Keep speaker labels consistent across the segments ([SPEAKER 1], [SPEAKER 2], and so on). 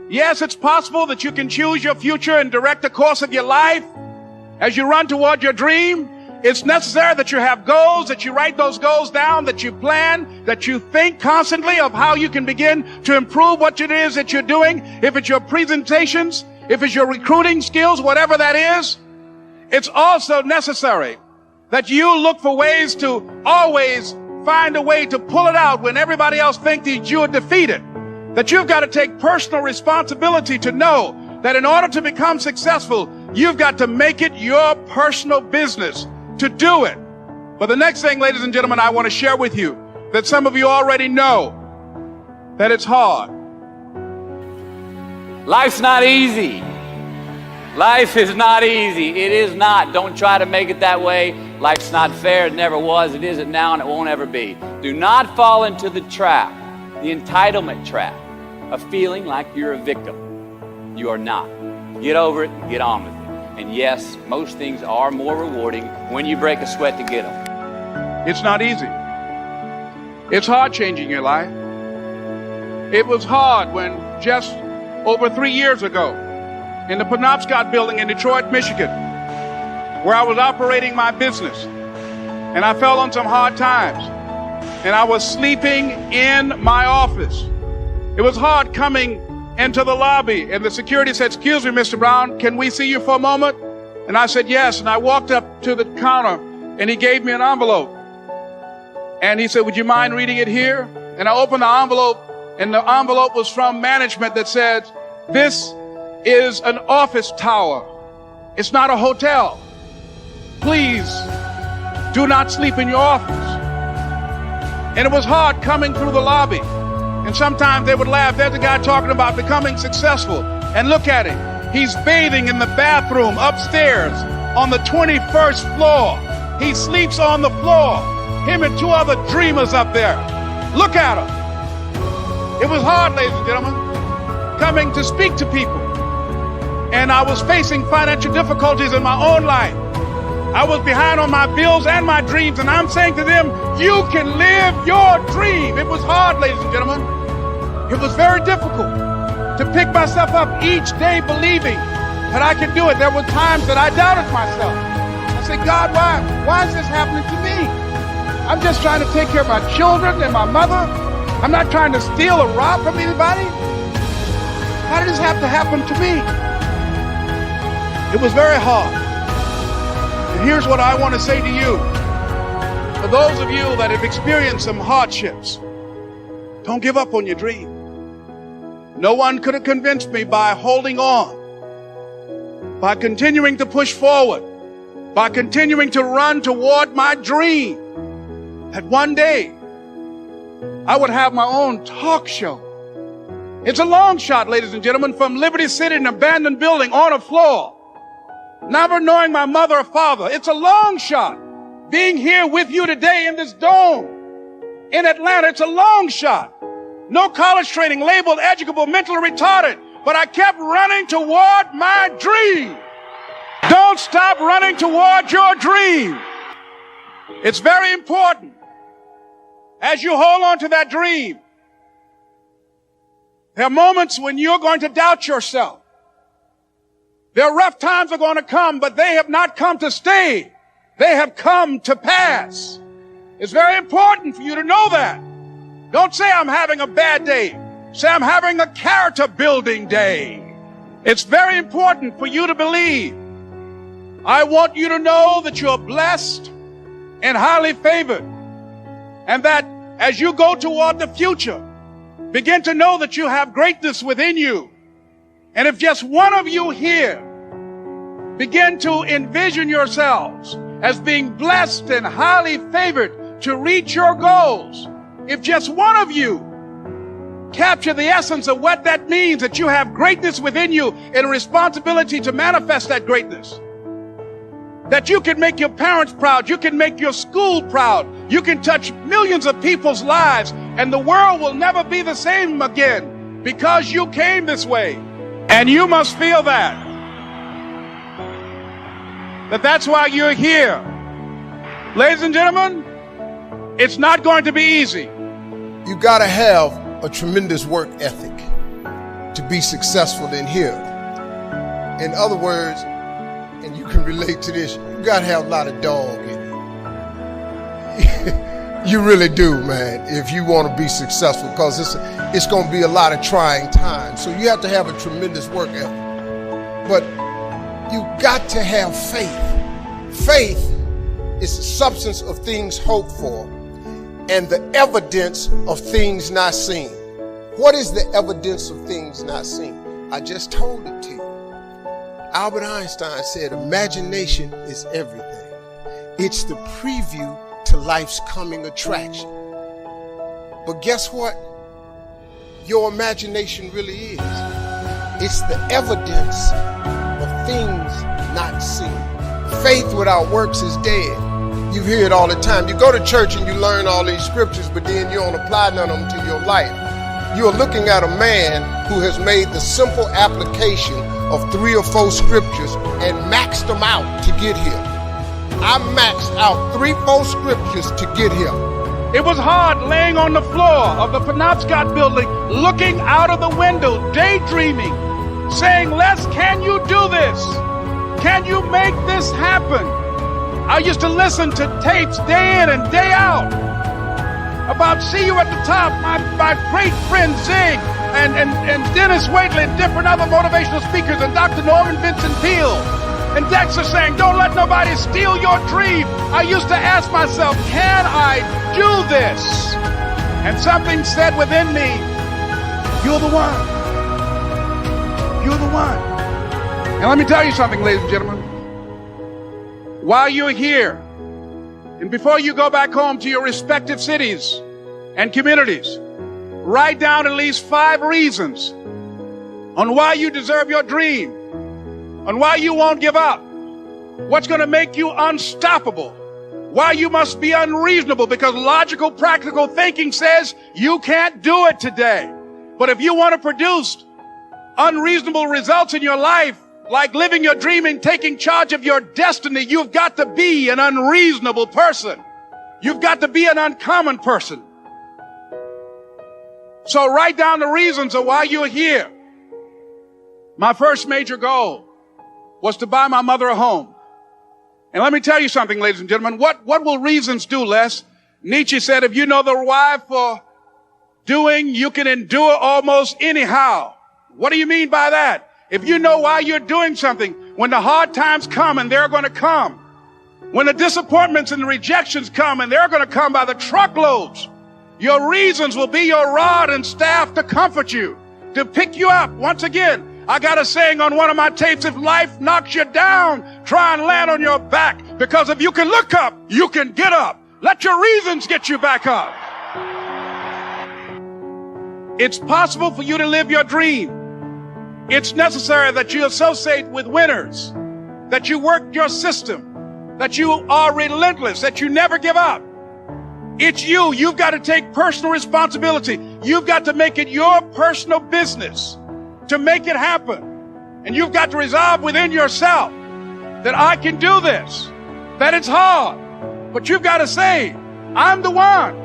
[SPEAKER 1] Yes, it's possible that you can choose your future and direct the course of your life as you run toward your dream. It's necessary that you have goals, that you write those goals down, that you plan, that you think constantly of how you can begin to improve what it is that you're doing. If it's your presentations, if it's your recruiting skills, whatever that is, it's also necessary that you look for ways to always find a way to pull it out when everybody else thinks that you are defeated. That you've got to take personal responsibility to know that in order to become successful, you've got to make it your personal business to do it. But the next thing, ladies and gentlemen, I want to share with you that some of you already know that it's hard.
[SPEAKER 2] Life's not easy. Life is not easy. It is not. Don't try to make it that way. Life's not fair. It never was. It isn't now, and it won't ever be. Do not fall into the trap, the entitlement trap, of feeling like you're a victim. You are not. Get over it and get on with it. And yes, most things are more rewarding when you break a sweat to get them.
[SPEAKER 1] It's not easy. It's hard changing your life. It was hard when just over 3 years ago in the Penobscot building in Detroit, Michigan, where I was operating my business, and I fell on some hard times, and I was sleeping in my office. It was hard coming into the lobby, and the security said, "Excuse me, Mr. Brown, can we see you for a moment?" And I said, "Yes." And I walked up to the counter, and he gave me an envelope. And he said, "Would you mind reading it here?" And I opened the envelope, and the envelope was from management that said, "This is an office tower. It's not a hotel. Please do not sleep in your office." And it was hard coming through the lobby. And sometimes they would laugh. There's a guy talking about becoming successful. And look at him. He's bathing in the bathroom upstairs on the 21st floor. He sleeps on the floor. Him and 2 other dreamers up there. Look at him. It was hard, ladies and gentlemen, coming to speak to people. And I was facing financial difficulties in my own life. I was behind on my bills and my dreams, and I'm saying to them, you can live your dream. It was hard, ladies and gentlemen. It was very difficult to pick myself up each day believing that I could do it. There were times that I doubted myself. I said, "God, why is this happening to me? I'm just trying to take care of my children and my mother. I'm not trying to steal or rob from anybody. How did this have to happen to me?" It was very hard. And here's what I want to say to you. For those of you that have experienced some hardships, don't give up on your dream. No one could have convinced me by holding on, by continuing to push forward, by continuing to run toward my dream, that one day I would have my own talk show. It's a long shot, ladies and gentlemen, from Liberty City, an abandoned building on a floor, never knowing my mother or father. It's a long shot. Being here with you today in this dome in Atlanta, it's a long shot. No college training, labeled educable, mentally retarded, but I kept running toward my dream. Don't stop running toward your dream. It's very important as you hold on to that dream. There are moments when you're going to doubt yourself. There are rough times are going to come, but they have not come to stay. They have come to pass. It's very important for you to know that. Don't say I'm having a bad day. Say I'm having a character building day. It's very important for you to believe. I want you to know that you're blessed and highly favored, and that as you go toward the future, begin to know that you have greatness within you. And if just one of you here begin to envision yourselves as being blessed and highly favored to reach your goals, if just one of you capture the essence of what that means, that you have greatness within you and a responsibility to manifest that greatness, that you can make your parents proud, you can make your school proud, you can touch millions of people's lives, and the world will never be the same again because you came this way. And you must feel that's why you're here. Ladies and gentlemen, it's not going to be easy.
[SPEAKER 3] You gotta have a tremendous work ethic. to be successful in here. In other words, and you can relate to this, you gotta have a lot of dog in you. You really do, man, if you want to be successful, because it's going to be a lot of trying times. So you have to have a tremendous work ethic. But you got to have faith. Faith is the substance of things hoped for and the evidence of things not seen. What is the evidence of things not seen? I just told it to you. Albert Einstein said, imagination is everything. It's the preview to life's coming attraction. But guess what? Your imagination really is. It's the evidence of things not seen. Faith without works is dead. You hear it all the time. You go to church and you learn all these scriptures, but then you don't apply none of them to your life. You are looking at a man who has made the simple application of 3 or 4 scriptures and maxed them out to get here. I maxed out 3, 4 scriptures to get here.
[SPEAKER 1] It was hard laying on the floor of the Penobscot building, looking out of the window, daydreaming, saying, Les, can you do this? Can you make this happen? I used to listen to tapes day in and day out about See You at the Top, my great friend Zig and Dennis Waitley and different other motivational speakers and Dr. Norman Vincent Peale. And Dexter saying, don't let nobody steal your dream. I used to ask myself, can I do this? And something said within me, you're the one. You're the one. And let me tell you something, ladies and gentlemen. While you're here, and before you go back home to your respective cities and communities, write down at least 5 reasons on why you deserve your dream, on why you won't give up, what's going to make you unstoppable, why you must be unreasonable, because logical, practical thinking says you can't do it today. But if you want to produce unreasonable results in your life, like living your dream and taking charge of your destiny, you've got to be an unreasonable person. You've got to be an uncommon person. So write down the reasons of why you're here. My first major goal was to buy my mother a home. And let me tell you something, ladies and gentlemen. What will reasons do, Les? Nietzsche said, if you know the why for doing, you can endure almost anyhow. What do you mean by that? If you know why you're doing something, when the hard times come, and they're going to come, when the disappointments and the rejections come, and they're going to come by the truckloads, your reasons will be your rod and staff to comfort you, to pick you up. Once again, I got a saying on one of my tapes, if life knocks you down, try and land on your back, because if you can look up, you can get up. Let your reasons get you back up. It's possible for you to live your dream. It's necessary that you associate with winners, that you work your system, that you are relentless, that you never give up. It's you. You've got to take personal responsibility. You've got to make it your personal business to make it happen. And you've got to resolve within yourself that I can do this, that it's hard, but you've got to say, I'm the one.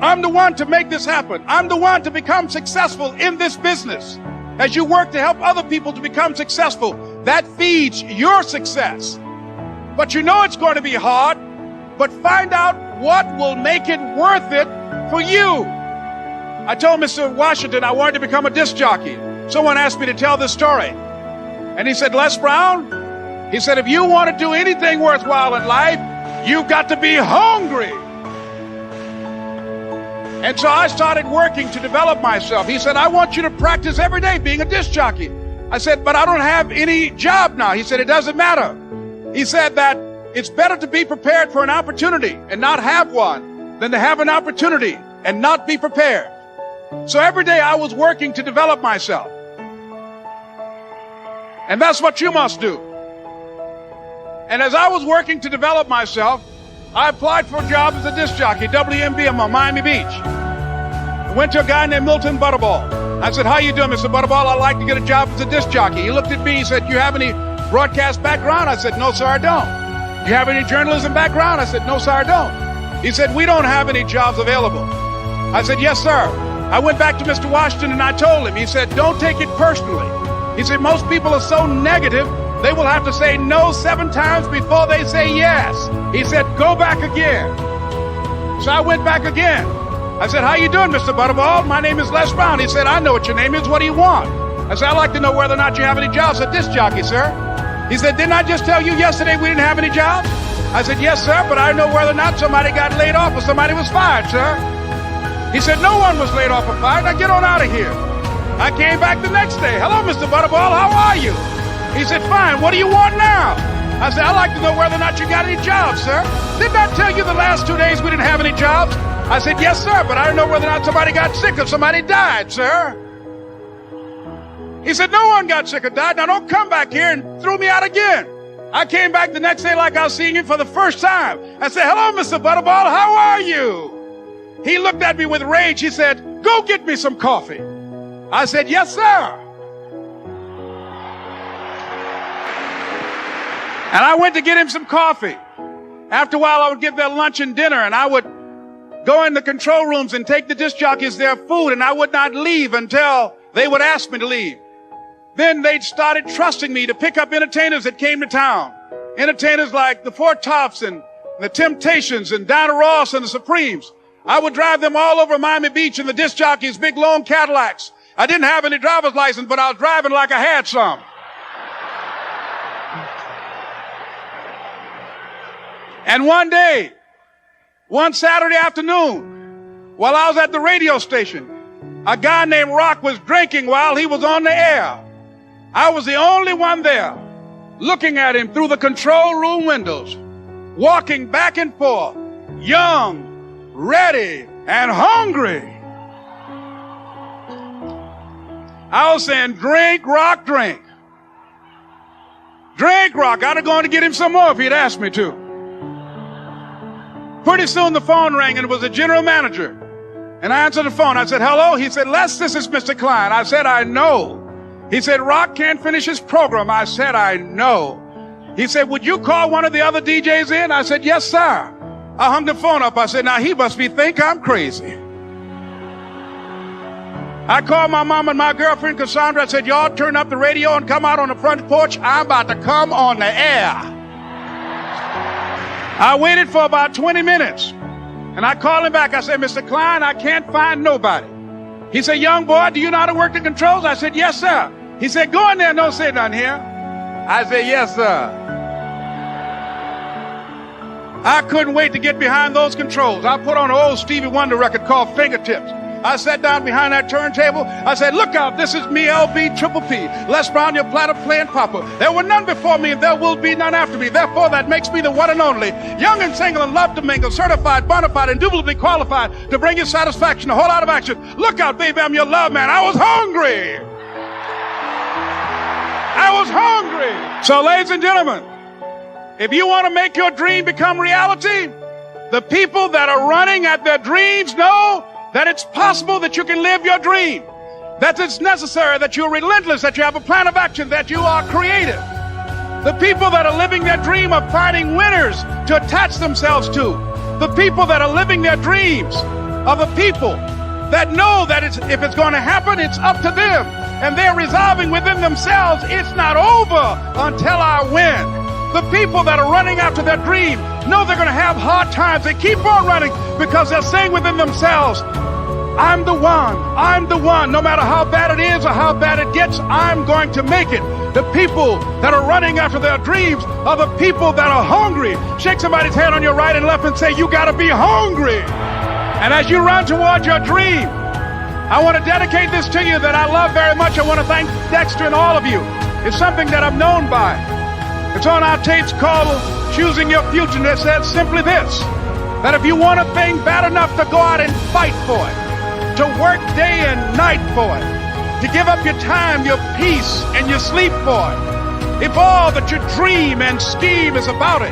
[SPEAKER 1] I'm the one to make this happen. I'm the one to become successful in this business. As you work to help other people to become successful, that feeds your success. But you know it's going to be hard, but find out what will make it worth it for you. I told Mr. Washington I wanted to become a disc jockey. Someone asked me to tell this story. And he said, Les Brown, he said, if you want to do anything worthwhile in life, you've got to be hungry. And so I started working to develop myself. He said, I want you to practice every day being a disc jockey. I said, but I don't have any job now. He said, it doesn't matter. He said that it's better to be prepared for an opportunity and not have one than to have an opportunity and not be prepared. So every day I was working to develop myself. And that's what you must do. And as I was working to develop myself, I applied for a job as a disc jockey, WMBM on Miami Beach. I went to a guy named Milton Butterball. I said, how you doing, Mr. Butterball? I'd like to get a job as a disc jockey. He looked at me, he said, you have any broadcast background? I said, no, sir, I don't. You have any journalism background? I said, no, sir, I don't. He said, we don't have any jobs available. I said, yes, sir. I went back to Mr. Washington and I told him, he said, don't take it personally. He said, most people are so negative, they will have to say no 7 times before they say yes. He said, go back again. So I went back again. I said, how you doing, Mr. Butterball? My name is Les Brown. He said, I know what your name is. What do you want? I said, I'd like to know whether or not you have any jobs at disc jockey, sir. He said, didn't I just tell you yesterday we didn't have any jobs? I said, yes, sir, but I know whether or not somebody got laid off or somebody was fired, sir. He said, no one was laid off or fired. Now get on out of here. I came back the next day. Hello, Mr. Butterball, how are you? He said, fine, what do you want now? I said, I'd like to know whether or not you got any jobs, sir. Didn't I tell you the last 2 days we didn't have any jobs? I said, yes, sir, but I don't know whether or not somebody got sick or somebody died, sir. He said, no one got sick or died. Now don't come back here and throw me out again. I came back the next day like I was seeing him for the first time. I said, hello, Mr. Butterball, how are you? He looked at me with rage. He said, go get me some coffee. I said, yes, sir. And I went to get him some coffee. After a while, I would get their lunch and dinner, and I would go in the control rooms and take the disc jockeys their food, and I would not leave until they would ask me to leave. Then they started trusting me to pick up entertainers that came to town. Entertainers like the Four Tops and the Temptations and Diana Ross and the Supremes. I would drive them all over Miami Beach in the disc jockeys, big long Cadillacs. I didn't have any driver's license, but I was driving like I had some. And one day, one Saturday afternoon, while I was at the radio station, a guy named Rock was drinking while he was on the air. I was the only one there, looking at him through the control room windows, walking back and forth, young, ready, and hungry. I was saying, drink, Rock, drink. Drink, Rock. I'd have gone to get him some more if he'd asked me to. Pretty soon the phone rang and it was the general manager. And I answered the phone. I said, hello? He said, Les, this is Mr. Klein. I said, I know. He said, Rock can't finish his program. I said, I know. He said, would you call one of the other DJs in? I said, yes, sir. I hung the phone up. I said, now he must think I'm crazy. I called my mom and my girlfriend, Cassandra. I said, y'all turn up the radio and come out on the front porch. I'm about to come on the air. I waited for about 20 minutes. And I called him back. I said, Mr. Klein, I can't find nobody. He said, young boy, do you know how to work the controls? I said, yes, sir. He said, go in there and don't say nothing here. I said, yes, sir. I couldn't wait to get behind those controls. I put on an old Stevie Wonder record called Fingertips. I sat down behind that turntable. I said, look out, this is me, LB Triple P, Les Brown, your platter playing papa. There were none before me and there will be none after me. Therefore, that makes me the one and only, young and single and love to mingle, certified, bona fide, indubitably qualified to bring you satisfaction, a whole lot of action. Look out, baby, I'm your love man. I was hungry. I was hungry. So, ladies and gentlemen, if you want to make your dream become reality, the people that are running at their dreams know that it's possible that you can live your dream, that it's necessary, that you're relentless, that you have a plan of action, that you are creative. The people that are living their dream are finding winners to attach themselves to. The people that are living their dreams are the people that know that if it's going to happen, it's up to them. And they're resolving within themselves, it's not over until I win. The people that are running after their dream know they're going to have hard times. They keep on running because they're saying within themselves, I'm the one. I'm the one. No matter how bad it is or how bad it gets, I'm going to make it. The people that are running after their dreams are the people that are hungry. Shake somebody's hand on your right and left and say, you got to be hungry. And as you run towards your dream, I want to dedicate this to you that I love very much. I want to thank Dexter and all of you. It's something that I'm known by. It's on our tapes called Choosing Your Future, and it says simply this, that if you want a thing bad enough to go out and fight for it, to work day and night for it, to give up your time, your peace, and your sleep for it, if all that you dream and scheme is about it,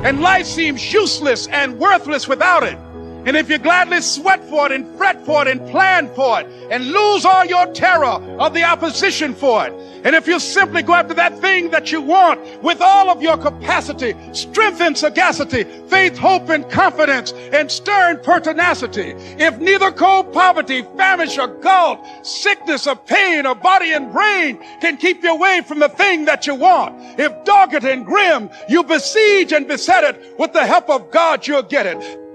[SPEAKER 1] and life seems useless and worthless without it, And if you gladly sweat for it and fret for it and plan for it and lose all your terror of the opposition for it, and if you simply go after that thing that you want with all of your capacity, strength and sagacity, faith, hope and confidence, and stern pertinacity, if neither cold poverty, famish or gulf, sickness or pain or body and brain can keep you away from the thing that you want, if dogged and grim you besiege and beset it, with the help of God you'll get it.